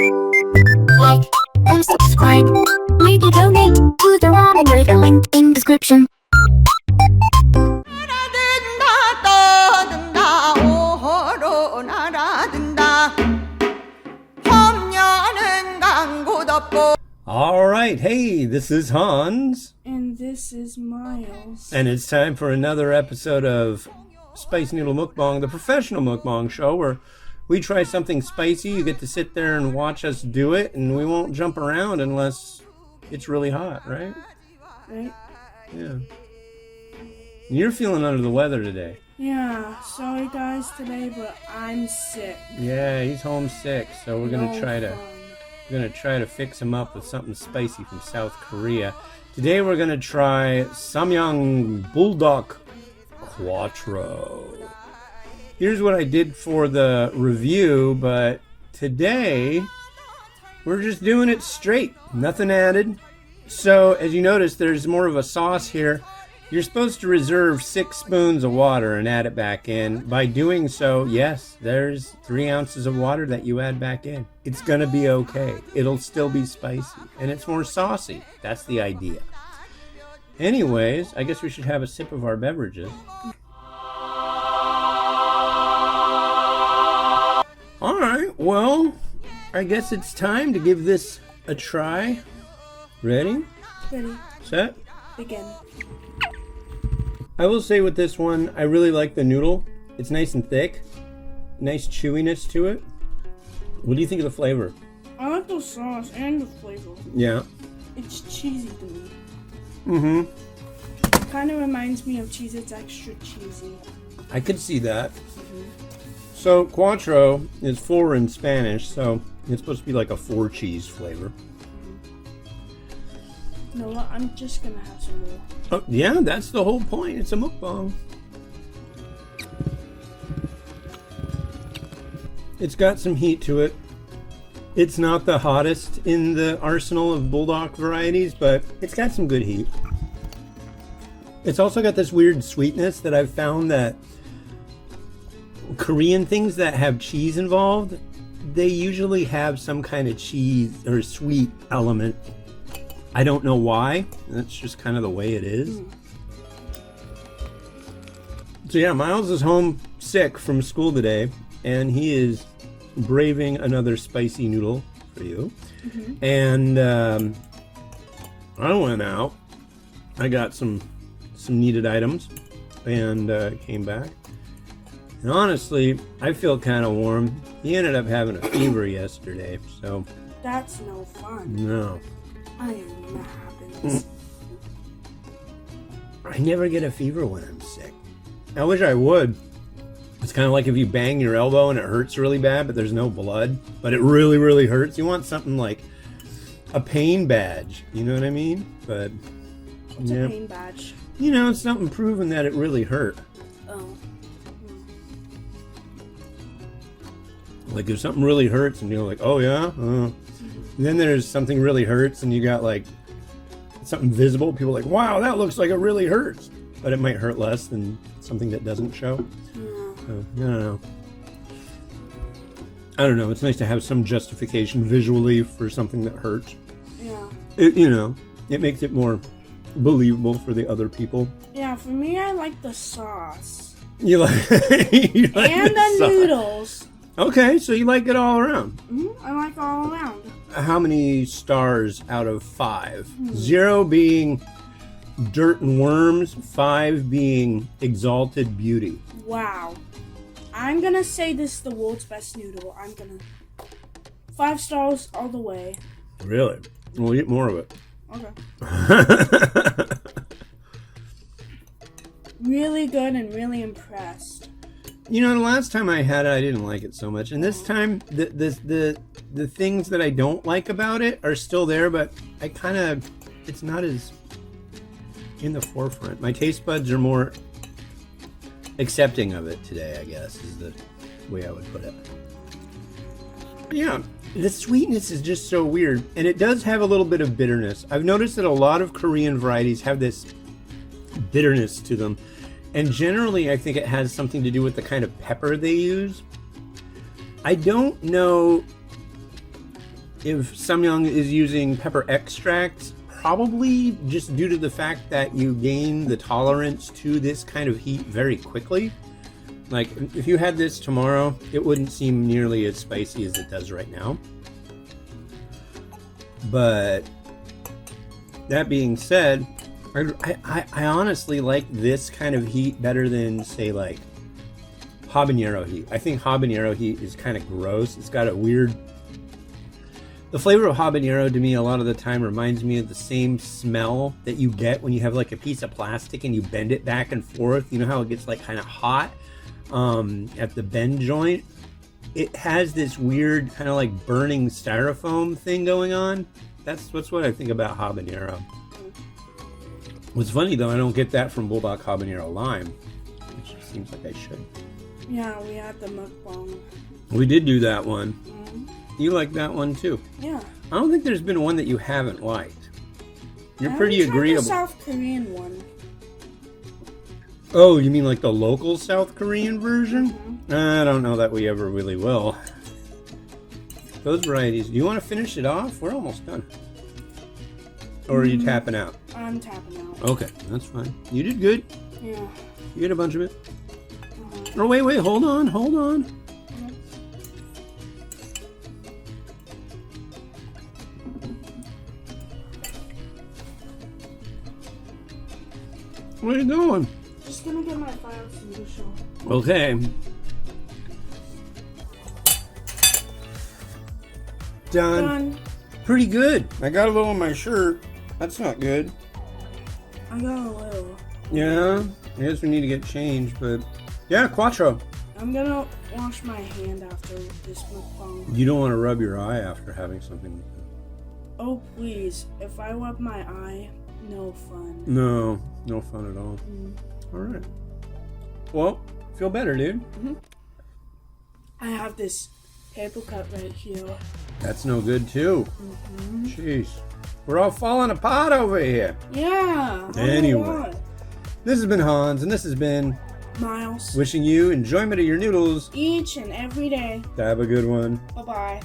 Like and subscribe. Maybe donate to the ramen with the link in description. Alright, hey, this is Hans. And this is Miles. And it's time for another episode of Spice Noodle Mukbang, the professional mukbang show where we try something spicy. You get to sit there and watch us do it, and we won't jump around unless it's really hot, right? Right? Yeah. You're feeling under the weather today. Yeah, sorry guys today, but I'm sick. Yeah, he's homesick, so we're gonna No try to fun. fix him up with something spicy from South Korea. Today we're gonna try Samyang Buldak Quattro. Here's what I did for the review, but today we're just doing it straight, nothing added. So as you notice, there's more of a sauce here. You're supposed to reserve 6 spoons of water and add it back in. By doing so, yes, there's 3 ounces of water that you add back in. It's gonna be okay. It'll still be spicy, and it's more saucy. That's the idea. Anyways, I guess we should have a sip of our beverages. Alright, well, I guess it's time to give this a try. Ready? Ready, Set? begin. I will say with this one, I really like the noodle. It's nice and thick. Nice chewiness to it. What do you think of the flavor? I like the sauce and the flavor. Yeah. It's cheesy to me. Mm-hmm. Kind of reminds me of cheese. It's extra cheesy. I could see that. So, Quattro is 4 in Spanish, so it's supposed to be like a 4 cheese flavor. You know what? I'm just gonna have some more. Oh, yeah, that's the whole point. It's a mukbang. It's got some heat to it. It's not the hottest in the arsenal of Buldak varieties, but it's got some good heat. It's also got this weird sweetness that I've found that Korean things that have cheese involved, they usually have some kind of cheese or sweet element. I don't know why. That's just kind of the way it is. So yeah, Miles is home sick from school today, and he is braving another spicy noodle for you. And I went out. I got some needed items, and came back. And honestly, I feel kind of warm. He ended up having a fever yesterday, so That's no fun. no. I am not having this. I never get a fever when I'm sick. I wish I would. It's kind of like if you bang your elbow and it hurts really bad, but there's no blood, but it really, really hurts. You want something like a pain badge, you know what I mean? But What's yeah, a pain badge? you know, it's something proven that it really hurt. Oh. Like if something really hurts and you're like, oh yeah? And then there's something really hurts and you got like something visible. People are like, wow, that looks like it really hurts. But it might hurt less than something that doesn't show. So, I don't know. I don't know. It's nice to have some justification visually for something that hurts. Yeah. It, you know, it makes it more believable for the other people. Yeah, for me, I like the sauce. You like, you like And the sauce. noodles. Okay, so you like it all around. I like all around. How many stars out of 5? 0 being dirt and worms, 5 being exalted beauty. Wow. I'm gonna say this is the world's best noodle. 5 stars all the way. Really? We'll eat more of it. Okay. Really good and really impressed. You know, the last time I had it, I didn't like it so much. And this time, the things that I don't like about it are still there, but I kind of, it's not as in the forefront. My taste buds are more accepting of it today, I guess, is the way I would put it. Yeah, the sweetness is just so weird. And it does have a little bit of bitterness. I've noticed that a lot of Korean varieties have this bitterness to them. And generally, I think it has something to do with the kind of pepper they use. I don't know if Samyang is using pepper extracts, probably just due to the fact that you gain the tolerance to this kind of heat very quickly. Like, if you had this tomorrow, it wouldn't seem nearly as spicy as it does right now. But that being said, I honestly like this kind of heat better than, say, like habanero heat. I think habanero heat is kind of gross. It's got a weird... The flavor of habanero to me a lot of the time reminds me of the same smell that you get when you have like a piece of plastic and you bend it back and forth. You know how it gets like kind of hot at the bend joint? It has this weird kind of like burning styrofoam thing going on. That's what I think about habanero. What's funny though, I don't get that from Buldak habanero lime, which seems like I should. Yeah, we had the mukbang. We did do that one. Mm-hmm. You like that one too? Yeah. I don't think there's been one that you haven't liked. You're I pretty haven't tried agreeable. The South Korean one. Oh, you mean like the local South Korean version? Mm-hmm. I don't know that we ever really will. Those varieties. Do you want to finish it off? We're almost done. Or are you tapping out? I'm tapping out. Okay, that's fine. You did good. Yeah. You ate a bunch of it. Oh, wait, hold on. Where are you going? Just gonna get my fire extinguisher. Okay. Done. Pretty good. I got a little on my shirt. That's not good. I got a little. Yeah, I guess we need to get changed, but yeah, Quattro. I'm gonna wash my hand after this mukbang. You don't want to rub your eye after having something. Oh please, if I rub my eye, no fun. No fun at all. All right. Well, feel better, dude. I have this paper cut right here. That's no good too. Jeez, we're all falling apart over here. Yeah. Anyway. This has been Hans, and this has been Miles. Wishing you enjoyment of your noodles Each and every day. Have a good one. Bye-bye.